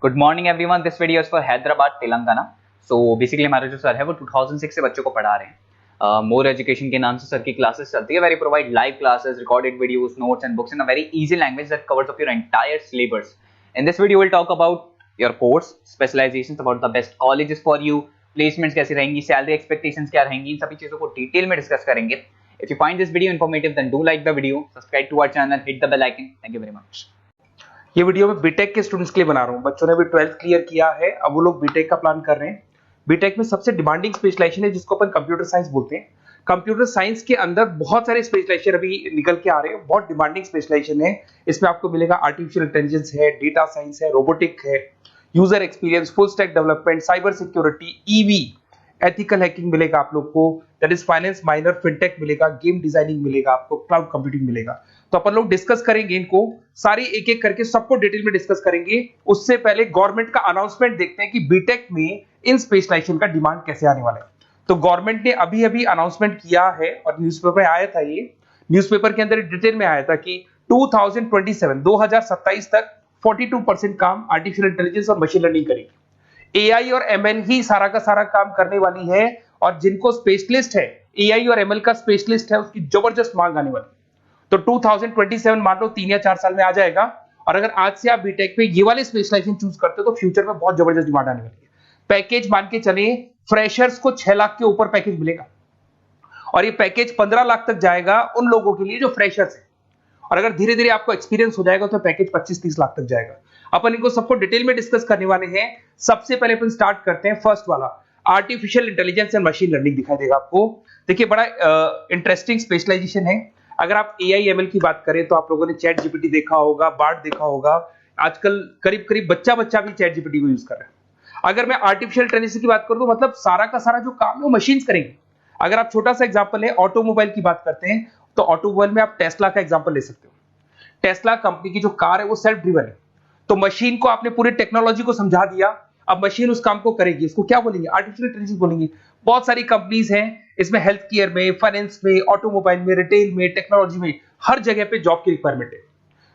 Good morning everyone, this video is for Hyderabad Telangana. So basically हमारे जो sir है वो 2006 से बच्चों को पढ़ा रहे हैं। मोर एजुकेशन के नाम से सर की क्लासेस चलती है। Very provide live classes, recorded videos, notes and books in a very easy language that covers up your entire syllabus. In this video will talk about your course specialisations, about the best colleges for you, placements कैसी रहेंगी, salary expectations क्या रहेंगी, इन सभी चीजों को detail में discuss करेंगे। If you find this video informative then do like the video, subscribe to our channel, hit the bell icon. Thank you very much. ये वीडियो मैं बीटेक के स्टूडेंट्स के लिए बना रहा हूँ। बच्चों ने भी 12th क्लियर किया है, अब वो लोग बीटेक का प्लान कर रहे हैं। बीटेक में सबसे डिमांडिंग स्पेशलाइजेशन है जिसको अपन कंप्यूटर साइंस बोलते हैं। कंप्यूटर साइंस के अंदर बहुत सारे स्पेशलाइजेशन अभी निकल के आ रहे हैं, बहुत डिमांडिंग स्पेशलाइजेशन है। इसमें आपको मिलेगा आर्टिफिशियल इंटेलिजेंस है, डेटा साइंस है, रोबोटिक है, user experience, full stack development, cyber security, EV, ethical hacking मिलेगा आप लोग को, that is finance minor, fintech मिलेगा, गेम डिजाइनिंग मिलेगा, आपको क्लाउड कंप्यूटिंग मिलेगा। तो अपन लोग डिस्कस करेंगे इनको सारी एक एक करके, सबको डिटेल में डिस्कस करेंगे। उससे पहले गवर्नमेंट का अनाउंसमेंट देखते हैं कि बीटेक में इन स्पेशलाइजेशन का डिमांड कैसे आने वाला है। तो गवर्नमेंट ने अभी अभी अनाउंसमेंट किया है और न्यूज़पेपर में आया था, ये न्यूज़पेपर के अंदर डिटेल में आया था कि 2027 तक 42% काम आर्टिफिशियल इंटेलिजेंस और मशीन लर्निंग करेगी। एआई और एमएल ही सारा का सारा काम करने वाली है, और जिनको स्पेशलिस्ट है, एआई और एमएल का स्पेशलिस्ट है, उसकी जबरदस्त मांग आने वाली है। तो 2027 मान लो 3 या 4 साल में आ जाएगा। और अगर आज से आप बीटेक पे ये वाले स्पेशलाइजेशन चूज करते हो तो फ्यूचर में बहुत जबरदस्त डिमांड आने वाली है। पैकेज मान के चले, फ्रेशर्स को 6 लाख के ऊपर पैकेज मिलेगा, और ये पैकेज 15 लाख तक जाएगा उन लोगों के लिए जो फ्रेशर्स है। और अगर धीरे धीरे आपको एक्सपीरियंस हो जाएगा तो पैकेज 25-30 लाख तक जाएगा। अपन इनको सबको डिटेल में डिस्कस करने वाले हैं। सबसे पहले अपन स्टार्ट करते हैं फर्स्ट वाला, artificial intelligence and machine learning दिखाई देगा आपको। देखिए बड़ा इंटरेस्टिंग स्पेशलाइजेशन है। अगर आप एआई एमएल की बात करें तो आप लोगों ने चैट जीपीटी देखा होगा, बार्ड देखा होगा। आजकल करीब करीब बच्चा बच्चा भी चैट जीपीटी को यूज कर रहा है। अगर मैं आर्टिफिशियल इंटेलिजेंस की बात करूं तो मतलब सारा का सारा जो काम है वो मशीन्स करेंगे। अगर आप छोटा सा एग्जांपल है, ऑटोमोबाइल की बात करते हैं तो ऑटोमोबाइल में आप टेस्ला का एग्जांपल ले सकते हो। टेस्ला कंपनी की जो कार है वो सेल्फ ड्रिवन है। तो मशीन को आपने पूरी टेक्नोलॉजी को समझा दिया, अब मशीन उस काम को करेगी। इसको क्या बोलेंगे? आर्टिफिशियल इंटेलिजेंस बोलेंगे। बहुत सारी कंपनीज हैं इसमें, हेल्थ केयर में, फाइनेंस में, ऑटोमोबाइल में, रिटेल में, टेक्नोलॉजी में, हर जगह पे जॉब की रिक्वायरमेंट है।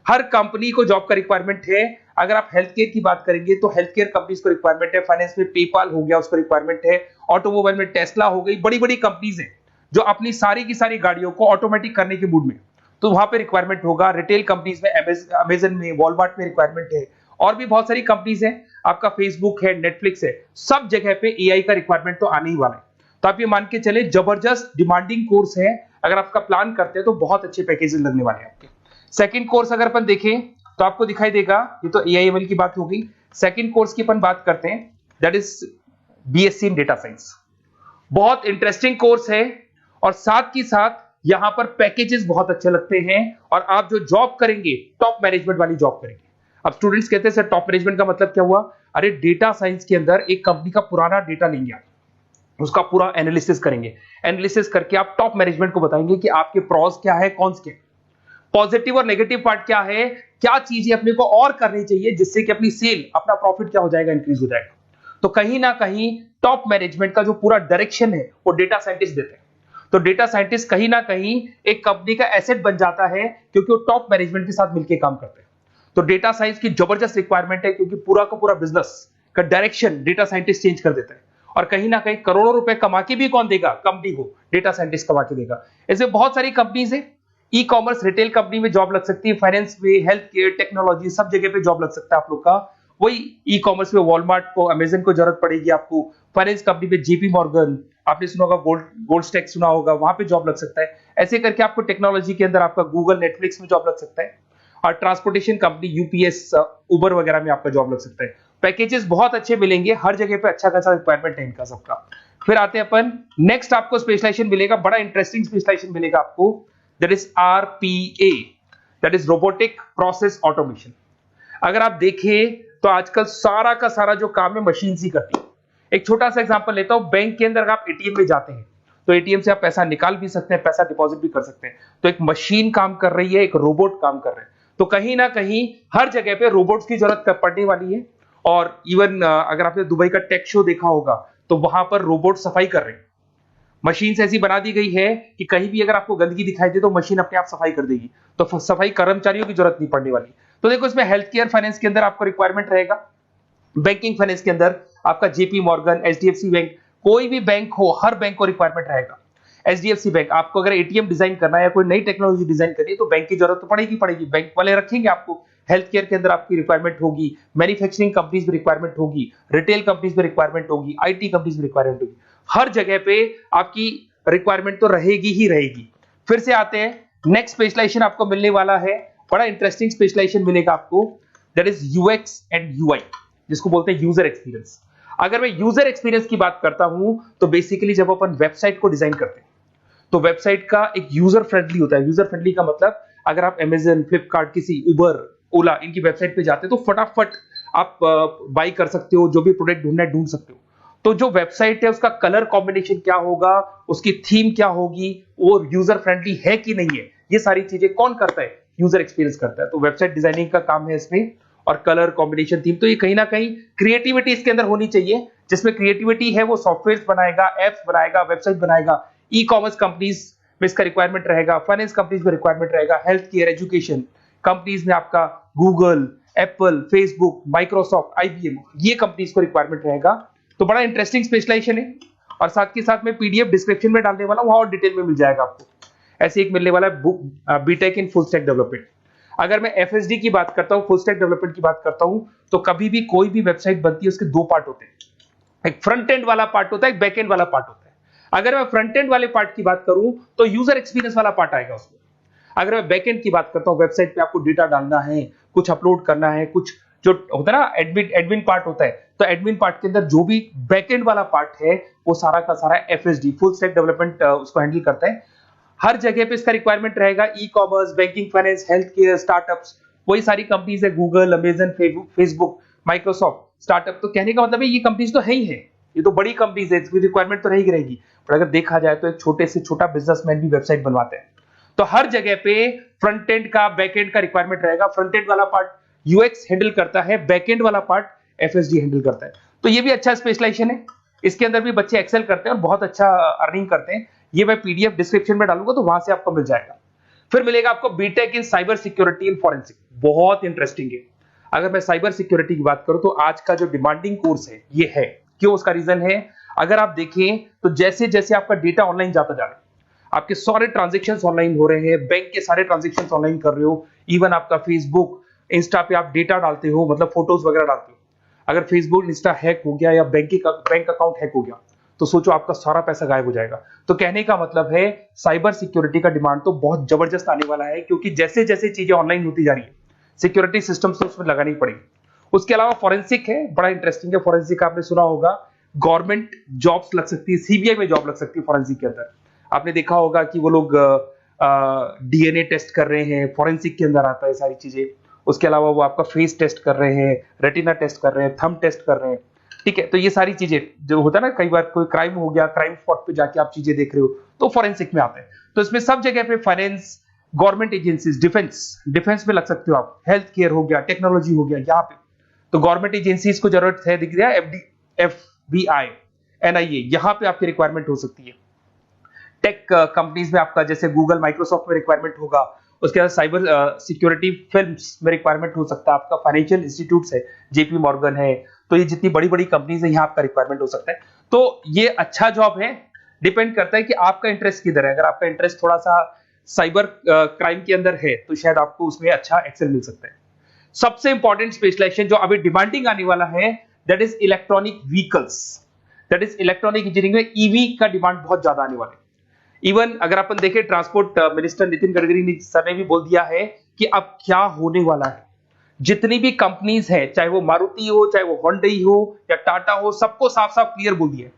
हर कंपनी को जॉब का रिक्वायरमेंट है। अगर आप हेल्थ केयर की बात करेंगे तो हेल्थ केयर कंपनीज को रिक्वायरमेंट है, फाइनेंस में पेपाल हो गया उसको रिक्वायरमेंट है, ऑटोमोबाइल में टेस्ला हो गई, बड़ी बड़ी कंपनीज हैं जो अपनी सारी की सारी गाड़ियों को ऑटोमेटिक करने के मूड में, तो वहां पे रिक्वायरमेंट होगा। रिटेल कंपनीज में अमेजन में, वॉलमार्ट में रिक्वायरमेंट है, और भी बहुत सारी कंपनीज हैं, आपका फेसबुक है, नेटफ्लिक्स है, सब जगह पे एआई का रिक्वायरमेंट तो आने ही वाला है। तो आप ये मान के चले जबरदस्त डिमांडिंग कोर्स है। अगर आपका प्लान करते हैं तो बहुत अच्छे पैकेजेस लगने वाले हैं आपके। सेकंड कोर्स अगर अपन देखें तो आपको दिखाई देगा, ये तो एआई एमएल की बात हो गई। सेकंड कोर्स की अपन बात करते हैं, that is BSc in data science. बहुत इंटरेस्टिंग कोर्स है, और साथ ही साथ यहां पर पैकेजेस बहुत अच्छे लगते हैं, और आप जो जॉब करेंगे टॉप मैनेजमेंट वाली जॉब करेंगे। अब स्टूडेंट्स कहते हैं सर टॉप मैनेजमेंट का मतलब क्या हुआ? अरे डेटा साइंस के अंदर एक कंपनी का पुराना डेटा लेंगे आप, उसका पूरा एनालिसिस करेंगे, एनालिसिस करके आप टॉप मैनेजमेंट को बताएंगे कि आपके प्रॉस क्या है, कॉन्स क्या है, पॉजिटिव और नेगेटिव पार्ट क्या है, क्या चीजें अपने को और करनी चाहिए जिससे कि अपनी सेल, अपना प्रॉफिट क्या हो जाएगा, इंक्रीज हो जाएगा। तो कहीं ना कहीं टॉप मैनेजमेंट का जो पूरा डायरेक्शन है वो डेटा साइंटिस्ट देते हैं। तो डेटा साइंटिस्ट कहीं ना कहीं एक कंपनी का एसेट बन जाता है, क्योंकि वो टॉप मैनेजमेंट के साथ मिलकर काम करते हैं। तो डेटा साइंस की जबरदस्त रिक्वायरमेंट है, क्योंकि पूरा का पूरा बिजनेस का डायरेक्शन डेटा साइंटिस्ट चेंज कर देता है। और कहीं ना कहीं करोड़ों रुपए कमा के भी कौन देगा? कंपनी को डेटा साइंटिस्ट कमा के देगा। ऐसे बहुत सारी कंपनीज है, ई कॉमर्स रिटेल कंपनी में जॉब लग सकती है, फाइनेंस में, हेल्थ केयर, टेक्नोलॉजी, सब जगह पे जॉब लग सकता है आप लोग का। वही ई कॉमर्स में वॉलमार्ट को, अमेजन को जरूरत पड़ेगी आपको। फाइनेंस कंपनी में जेपी मॉर्गन, आपने सुना होगा, गोल्ड स्टैक सुना होगा, वहां पे जॉब लग सकता है। ऐसे करके आपको टेक्नोलॉजी के अंदर आपका गूगल, नेटफ्लिक्स में जॉब लग सकता है। और ट्रांसपोर्टेशन कंपनी यूपीएस, उबर वगैरह में आपका जॉब लग सकता है। पैकेजेस बहुत अच्छे मिलेंगे, हर जगह पे अच्छा खासा रिक्वायरमेंट है इनका सबका। फिर आते हैं अपन नेक्स्ट, आपको स्पेशलाइजेशन मिलेगा, बड़ा इंटरेस्टिंग स्पेशलाइजेशन मिलेगा आपको, that is RPA, that is robotic process automation. अगर आप देखें तो आजकल सारा का सारा जो काम है मशीन ही करती है। एक छोटा सा एग्जांपल लेता हूं, बैंक के अंदर आप एटीएम में जाते हैं तो एटीएम से आप पैसा निकाल भी सकते हैं, पैसा डिपॉजिट भी कर सकते हैं। तो एक मशीन काम कर रही है, एक रोबोट काम कर रहे हैं। तो कहीं ना कहीं हर जगह पे रोबोट्स की जरूरत पड़ने वाली है। और इवन अगर आपने दुबई का टेक शो देखा होगा तो वहां पर रोबोट सफाई कर रहे हैं। मशीन ऐसी बना दी गई है कि कहीं भी अगर आपको गंदगी दिखाई दे तो मशीन अपने आप सफाई कर देगी, तो सफाई कर्मचारियों की जरूरत नहीं पड़ने वाली। तो देखो इसमें हेल्थ केयर, फाइनेंस के अंदर आपको रिक्वायरमेंट रहेगा। बैंकिंग फाइनेंस के अंदर आपका जेपी मॉर्गन, एचडीएफसी बैंक, कोई भी बैंक हो, हर बैंक को रिक्वायरमेंट रहेगा। एचडीएफसी बैंक, आपको अगर एटीएम डिजाइन करना है या कोई नई टेक्नोलॉजी डिजाइन करनी है तो बैंक की जरूरत तो पड़ेगी, बैंक वाले रखेंगे आपको। हेल्थ केयर के अंदर आपकी रिक्वायरमेंट होगी, मैन्युफैक्चरिंग कंपनीज में रिक्वायरमेंट होगी, रिटेल कंपनीज में रिक्वायरमेंट होगी, आईटी कंपनीज में रिक्वायरमेंट होगी। हर जगह पे आपकी रिक्वायरमेंट तो रहेगी ही रहेगी। फिर से आते हैं नेक्स्ट स्पेशलाइजेशन आपको मिलने वाला है, बड़ा इंटरेस्टिंग स्पेशलाइजेशन मिलेगा आपको, that is UX and UI, जिसको बोलते हैं यूजर एक्सपीरियंस। अगर मैं यूजर एक्सपीरियंस की बात करता हूं तो बेसिकली जब अपन वेबसाइट को डिजाइन करते हैं तो वेबसाइट का एक यूजर फ्रेंडली होता है। यूजर फ्रेंडली का मतलब अगर आप अमेजन, फ्लिपकार्ट, किसी उबर, ओला, इनकी वेबसाइट पे जाते हो तो फटाफट आप बाई कर सकते हो, जो भी प्रोडक्ट ढूंढना है ढूंढ सकते हो। तो जो वेबसाइट है उसका कलर कॉम्बिनेशन क्या होगा, उसकी थीम क्या होगी, वो यूजर फ्रेंडली है कि नहीं है, ये सारी चीजें कौन करता है, यूजर एक्सपीरियंस करता है। तो वेबसाइट डिजाइनिंग का काम है इसमें, और कलर कॉम्बिनेशन, थीम, तो ये कहीं ना कहीं क्रिएटिविटी इसके अंदर होनी चाहिए। जिसमें क्रिएटिविटी है वो सॉफ्टवेयर बनाएगा, एप्स बनाएगा, वेबसाइट बनाएगा। ई कॉमर्स कंपनीज में इसका रिक्वायरमेंट रहेगा, फाइनेंस कंपनीज में रिक्वायरमेंट रहेगा, हेल्थ केयर, एजुकेशन कंपनीज में आपका Google, Apple, Facebook, Microsoft, IBM, ये कंपनीज को रिक्वायरमेंट रहेगा। तो बड़ा इंटरेस्टिंग स्पेशलाइजेशन है, और साथ के साथ में पीडीएफ डिस्क्रिप्शन में डालने वाला हूं, वहां और डिटेल में मिल जाएगा आपको। ऐसे एक मिलने वाला है book, BTech in full stack development. अगर मैं एफएसडी की बात करता हूं, फुल स्टैक डेवलपमेंट की बात करता हूं, तो कभी भी कोई भी वेबसाइट बनती है उसके दो पार्ट होते हैं, एक फ्रंट एंड वाला पार्ट होता है, एक बैक एंड वाला पार्ट होता है। अगर मैं फ्रंट एंड वाले पार्ट की बात करूं तो यूजर एक्सपीरियंस वाला पार्ट आएगा उसमें। अगर मैं बैक एंड की बात करता हूं, वेबसाइट पे आपको डेटा डालना है, कुछ अपलोड करना है, कुछ जो होता है ना एडमिन पार्ट होता है, तो एडमिन पार्ट के अंदर जो भी बैक एंड वाला पार्ट है वो सारा का सारा एफएसडी, फुल स्टैक डेवलपमेंट, उसको हैंडल करता है। हर जगह पे इसका रिक्वायरमेंट रहेगा। E commerce, banking, finance, health care, startups, वही सारी कंपनीज है, Google, Amazon, Facebook, Microsoft, startup. तो कहने का मतलब है ये कंपनीज तो है ही है, ये तो बड़ी कंपनीज है, इसकी रिक्वायरमेंट तो रहेगी। पर अगर देखा जाए तो एक छोटे से छोटा बिजनेसमैन भी वेबसाइट बनवाते हैं। तो हर जगह पे फ्रंट एंड का, बैक एंड का रिक्वायरमेंट रहेगा। फ्रंट एंड वाला पार्ट यूएक्स हैंडल करता है, बैक एंड वाला पार्ट एफएसडी हैंडल करता है। तो ये भी अच्छा स्पेशलाइजेशन है, इसके अंदर भी बच्चे एक्सेल करते हैं और बहुत अच्छा अर्निंग करते हैं। ये मैं पीडीएफ डिस्क्रिप्शन में डालूंगा तो वहां से आपको मिल जाएगा। फिर मिलेगा आपको BTech in cyber security and forensic, बहुत इंटरेस्टिंग है। अगर मैं साइबर सिक्योरिटी की बात करूं तो आज का जो डिमांडिंग कोर्स है ये है। क्यों? उसका रीजन है, अगर आप देखें तो जैसे जैसे आपका डेटा ऑनलाइन जाता जा रहा है, आपके सारे ट्रांजेक्शन्स ऑनलाइन हो रहे हैं, बैंक के सारे ट्रांजेक्शन्स ऑनलाइन कर रहे हो, इवन आपका फेसबुक, इंस्टा पे आप डेटा डालते हो, मतलब फोटोज वगैरह डालते हो। अगर फेसबुक, इंस्टा हैक हो गया या बैंक अकाउंट हैक हो गया तो सोचो आपका सारा पैसा गायब हो जाएगा। तो कहने का मतलब है साइबर सिक्योरिटी का डिमांड तो बहुत जबरदस्त आने वाला है, क्योंकि जैसे जैसे चीजें ऑनलाइन होती जा रही है सिक्योरिटी सिस्टम्स तो उसमें लगानी पड़ेगी। उसके अलावा फॉरेंसिक है, बड़ा इंटरेस्टिंग है। फॉरेंसिक आपने सुना होगा, गवर्नमेंट जॉब्स लग सकती है, सीबीआई में जॉब लग सकती है फॉरेंसिक के अंदर। आपने देखा होगा कि वो लोग डीएनए टेस्ट कर रहे हैं, फॉरेंसिक के अंदर आता है सारी चीजें। उसके अलावा वो आपका फेस टेस्ट कर रहे हैं, रेटिना टेस्ट कर रहे हैं, थंब टेस्ट कर रहे हैं, ठीक है। तो ये सारी चीजें जो होता है ना, कई बार कोई क्राइम हो गया, क्राइम स्पॉट पे जाके आप चीजें देख रहे हो तो फॉरेंसिक में आता है। तो इसमें सब जगह पे फाइनेंस, गवर्नमेंट एजेंसीज, डिफेंस में लग सकते हो आप, हेल्थ केयर हो गया, टेक्नोलॉजी हो गया, यहाँ पे तो गवर्नमेंट एजेंसीज को जरूरत है, दिख रहा है, एफबीआई, एनआईए, यहाँ पे आपकी रिक्वायरमेंट हो सकती है। टेक कंपनीज में आपका जैसे गूगल, माइक्रोसॉफ्ट में रिक्वायरमेंट होगा। उसके बाद साइबर सिक्योरिटी फिल्म्स में रिक्वायरमेंट हो सकता है आपका, फाइनेंशियल इंस्टीट्यूट्स है, जेपी मॉर्गन है, तो ये जितनी बड़ी बड़ी कंपनीज है यहाँ आपका रिक्वायरमेंट हो सकता है। तो ये अच्छा जॉब है, डिपेंड करता है कि आपका इंटरेस्ट किधर है। अगर आपका इंटरेस्ट थोड़ा सा साइबर क्राइम के अंदर है तो शायद आपको उसमें अच्छा एक्सेल मिल सकता है। सबसे इंपॉर्टेंट स्पेशलाइजेशन जो अभी डिमांडिंग आने वाला है, that is electronic vehicles, that is electronic engineering में ईवी का डिमांड बहुत ज्यादा आने वाला है। इवन अगर अपन देखें, transport minister Nitin Gadkari sir ने भी बोल दिया है कि अब क्या होने वाला है, जितनी भी कंपनीज है, चाहे वो मारुति हो, चाहे वो होंडई हो या टाटा हो, सबको साफ साफ क्लियर बोल दिया,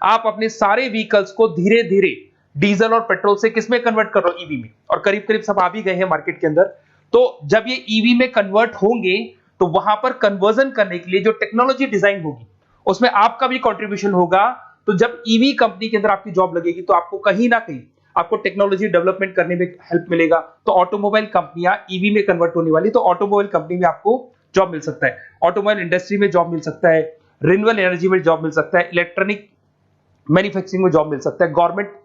आप अपने सारे व्हीकल्स को धीरे धीरे डीजल और पेट्रोल से किसमें कन्वर्ट कर रहे हो, ईवी में। और करीब करीब सब आ भी गए हैं मार्केट के अंदर। तो जब ये ईवी में कन्वर्ट होंगे तो वहां पर कन्वर्जन करने के लिए जो टेक्नोलॉजी डिजाइन होगी उसमें आपका भी कंट्रीब्यूशन होगा। तो जब ईवी कंपनी के अंदर आपकी जॉब लगेगी तो आपको कहीं ना कहीं आपको टेक्नोलॉजी डेवलपमेंट करने में हेल्प मिलेगा। तो ऑटोमोबाइल कंपनियां ईवी में कन्वर्ट होने वाली, तो ऑटोमोबाइल कंपनी में आपको जॉब मिल सकता है, ऑटोमोबाइल इंडस्ट्री में जॉब मिल सकता है, रिन्यूएबल एनर्जी में जॉब मिल सकता है, इलेक्ट्रॉनिक मैन्युफैक्चरिंग में जॉब मिल सकता है, गवर्नमेंट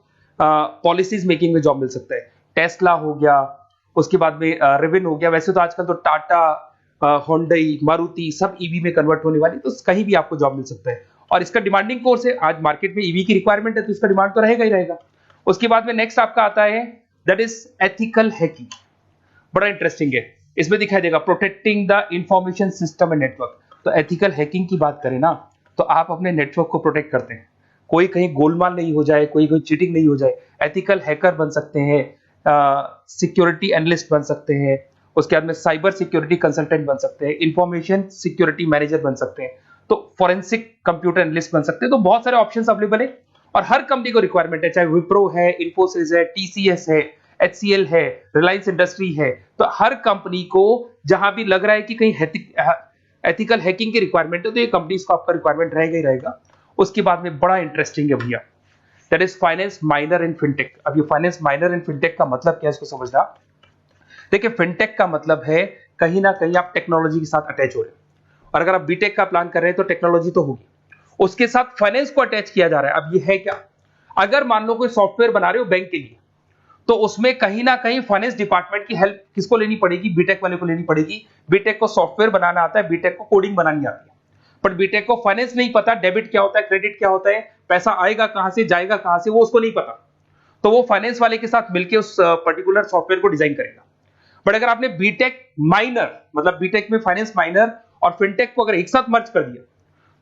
पॉलिसीज मेकिंग में जॉब मिल सकता है। टेस्ला हो गया, उसके बाद में रिविन हो गया। वैसे तो आजकल तो टाटा, होंडई, मारुति सब ईवी में कन्वर्ट होने वाली, तो कहीं भी आपको जॉब मिल सकता है। और इसका डिमांडिंग कोर्स है, आज मार्केट में ईवी की रिक्वायरमेंट है तो इसका डिमांड तो रहेगा ही रहेगा। उसके बाद में नेक्स्ट आपका आता है दैट इज एथिकल हैकिंग। बड़ा इंटरेस्टिंग है, इसमें दिखाई देगा protecting the information system and network. तो एथिकल हैकिंग की बात करें ना, तो आप अपने नेटवर्क को प्रोटेक्ट करते हैं, कोई कहीं गोलमाल नहीं हो जाए, कोई चीटिंग नहीं हो जाए। एथिकल हैकर बन सकते हैं, सिक्योरिटी एनालिस्ट बन सकते हैं, उसके बाद में साइबर सिक्योरिटी कंसल्टेंट बन सकते हैं, इंफॉर्मेशन सिक्योरिटी मैनेजर बन सकते हैं, तो फोरेंसिक कंप्यूटर एनालिस्ट बन सकते हैं। तो बहुत सारे ऑप्शंस अवेलेबल है और हर कंपनी को रिक्वायरमेंट है, चाहे विप्रो है, इन्फोसिस है, टीसीएस है, एचसीएल है, रिलायंस इंडस्ट्री है। तो हर कंपनी को जहां भी लग रहा है कि कहीं एथिकल हैकिंग की रिक्वायरमेंट है तो ये कंपनीज को आपका रिक्वायरमेंट रहेगा ही रहेगा। उसके बाद में बड़ा इंटरेस्टिंग है भैया, that is finance minor in fintech. अब ये फाइनेंस माइनर इन फिनटेक का मतलब क्या है, इसको समझना। देखिए, फिनटेक का मतलब है कहीं ना कहीं आप टेक्नोलॉजी के साथ अटैच हो रहे हैं, और अगर आप बीटेक का प्लान कर रहे हैं तो टेक्नोलॉजी तो होगी, उसके साथ फाइनेंस को अटैच किया जा रहा है। अब ये है क्या, अगर मान लो कोई सॉफ्टवेयर बना रहे हो बैंक के लिए, तो उसमें कहीं ना कहीं फाइनेंस डिपार्टमेंट की हेल्प किसको लेनी पड़ेगी, बीटेक वाले को लेनी पड़ेगी। बीटेक को सॉफ्टवेयर बनाना आता है, बीटेक को कोडिंग बनानी आती है, बट बीटेक को फाइनेंस नहीं पता, डेबिट क्या होता है, क्रेडिट क्या होता है, पैसा आएगा कहां से, जाएगा कहां से, वो उसको नहीं पता। तो वो फाइनेंस वाले के साथ मिलकर उस पर्टिकुलर सॉफ्टवेयर को डिजाइन करेगा। बट अगर आपने बीटेक माइनर, मतलब बीटेक में फाइनेंस माइनर और फिनटेक को अगर एक साथ मर्ज कर दिया,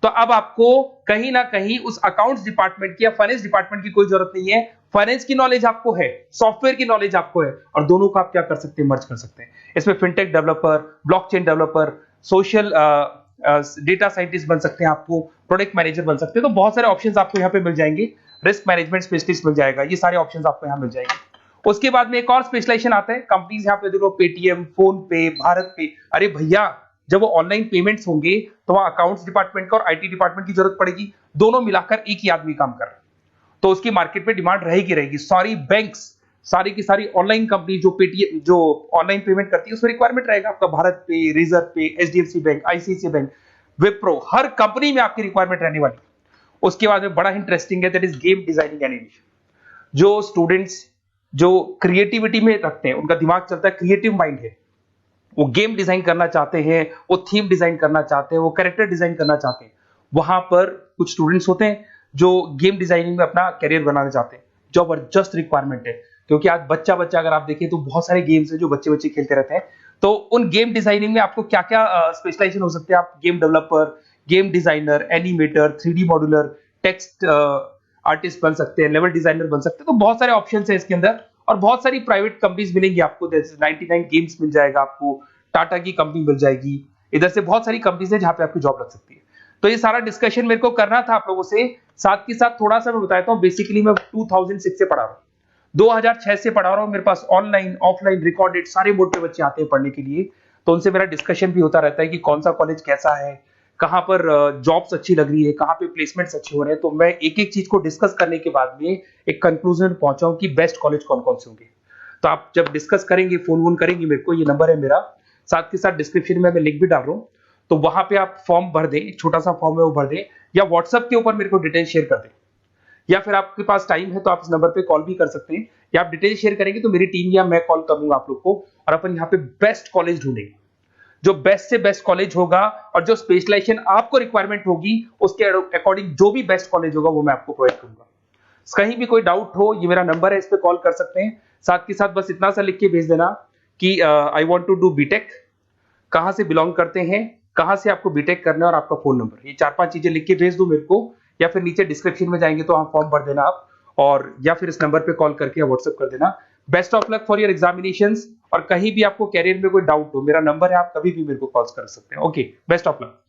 तो अब आपको कहीं ना कहीं उस अकाउंट्स डिपार्टमेंट की या फाइनेंस डिपार्टमेंट की कोई जरूरत नहीं है। फाइनेंस की नॉलेज आपको है, सॉफ्टवेयर की नॉलेज आपको है, और दोनों को आप क्या कर सकते हैं, मर्ज कर सकते हैं। इसमें fintech developer, blockchain developer, social data scientist बन सकते हैं, आपको प्रोडक्ट मैनेजर बन सकते हैं। तो बहुत सारे ऑप्शंस आपको यहाँ पे मिल जाएंगे, रिस्क मैनेजमेंट स्पेशलिस्ट मिल जाएगा, ये सारे ऑप्शंस आपको यहाँ मिल जाएंगे। उसके बाद में एक और स्पेशलाइजेशन आता है, कंपनीज यहाँ पे देखो, पेटीएम, फोन पे, भारत पे। अरे भैया, जब वो ऑनलाइन पेमेंट्स होंगे तो वहां अकाउंट्स डिपार्टमेंट का और आईटी डिपार्टमेंट की जरूरत पड़ेगी, दोनों मिलाकर एक ही आदमी काम कर रहा है, तो उसकी मार्केट में डिमांड रहेगी रहेगी। सारी बैंक्स, सारी की सारी ऑनलाइन कंपनी जो पेटीएम, जो ऑनलाइन पेमेंट करती है, उसमें रिक्वायरमेंट रहेगा आपका भारत पे, रिजर्व पे, एचडीएफसी बैंक, आईसीआईसीआई बैंक, विप्रो, हर कंपनी में आपकी रिक्वायरमेंट रहने वाली। उसके बाद में बड़ा इंटरेस्टिंग है, that is game designing animation. जो स्टूडेंट्स जो क्रिएटिविटी में रखते हैं, उनका दिमाग चलता है, क्रिएटिव माइंड है, वो गेम डिजाइन करना चाहते हैं, वो थीम डिजाइन करना चाहते हैं, वो कैरेक्टर डिजाइन करना चाहते हैं, वहां पर कुछ स्टूडेंट्स होते हैं जो गेम डिजाइनिंग में अपना करियर बनाना चाहते हैं। जबरदस्त रिक्वायरमेंट है, क्योंकि आज बच्चा बच्चा अगर आप देखें तो बहुत सारे गेम्स हैं जो बच्चे बच्चे खेलते रहते हैं। तो उन गेम डिजाइनिंग में आपको क्या क्या स्पेशलाइजेशन हो सकते हैं, आप game developer, game designer, animator, 3D modular, text artist बन सकते हैं, लेवल डिजाइनर बन सकते हैं। तो बहुत सारे ऑप्शंस हैं इसके अंदर, और बहुत सारी प्राइवेट कंपनीज मिलेंगी आपको, जैसे 99 गेम्स मिल जाएगा आपको, टाटा की कंपनी मिल जाएगी, इधर से बहुत सारी कंपनीज है जहां पे आपकी जॉब लग सकती है। तो ये सारा डिस्कशन मेरे को करना था आप लोगों से, साथ के साथ थोड़ा सा मैं बताता हूँ। बेसिकली मैं 2006 से पढ़ा रहा हूँ, 2006 से पढ़ा रहा हूँ। मेरे पास ऑनलाइन ऑफलाइन रिकॉर्डेड सारे बोर्ड पे बच्चे आते हैं पढ़ने के लिए, तो उनसे मेरा डिस्कशन भी होता रहता है कि कौन सा कॉलेज कैसा है, कहाँ पर जॉब्स अच्छी लग रही है, कहाँ पे प्लेसमेंट्स अच्छे हो रहे हैं। तो मैं एक एक चीज को डिस्कस करने के बाद में एक कंक्लूजन पहुंचा हूं कि बेस्ट कॉलेज कौन कौन से होंगे। तो आप जब डिस्कस करेंगे, फोन वोन करेंगे मेरे को, ये नंबर है मेरा, साथ के साथ डिस्क्रिप्शन में मैं लिंक भी डाल रहा हूँ, तो वहां पे आप फॉर्म भर दें, एक छोटा सा फॉर्म है वो भर दें, या व्हाट्सएप के ऊपर मेरे को डिटेल शेयर कर दें, या फिर आपके पास टाइम है तो आप इस नंबर पे कॉल भी कर सकते हैं, या आप डिटेल शेयर करेंगे तो मेरी टीम या मैं कॉल करूंगा आप लोग को, और अपन यहाँ पे बेस्ट कॉलेज ढूंढेंगे, जो बेस्ट से बेस्ट कॉलेज होगा, और जो स्पेशलाइजेशन आपको रिक्वायरमेंट होगी उसके अकॉर्डिंग जो भी बेस्ट कॉलेज होगा वो मैं आपको प्रोवाइड करूंगा। कहीं भी कोई डाउट हो, ये मेरा नंबर है, इस पे कॉल कर सकते हैं। साथ के साथ बस इतना सा लिख के भेज देना कि I want to do BTech, कहां से बिलोंग करते हैं, कहां से आपको बीटेक करना है, और आपका फोन नंबर, ये 4-5 चीजें लिख के भेज दो मेरे को, या फिर नीचे डिस्क्रिप्शन में जाएंगे तो वहां फॉर्म भर देना आप, और या फिर इस नंबर पे कॉल करके या व्हाट्सएप कर देना। Best of luck for your examinations, और कहीं भी आपको कैरियर में कोई डाउट हो, मेरा नंबर है, आप कभी भी मेरे को कॉल कर सकते हैं। Okay, best of luck.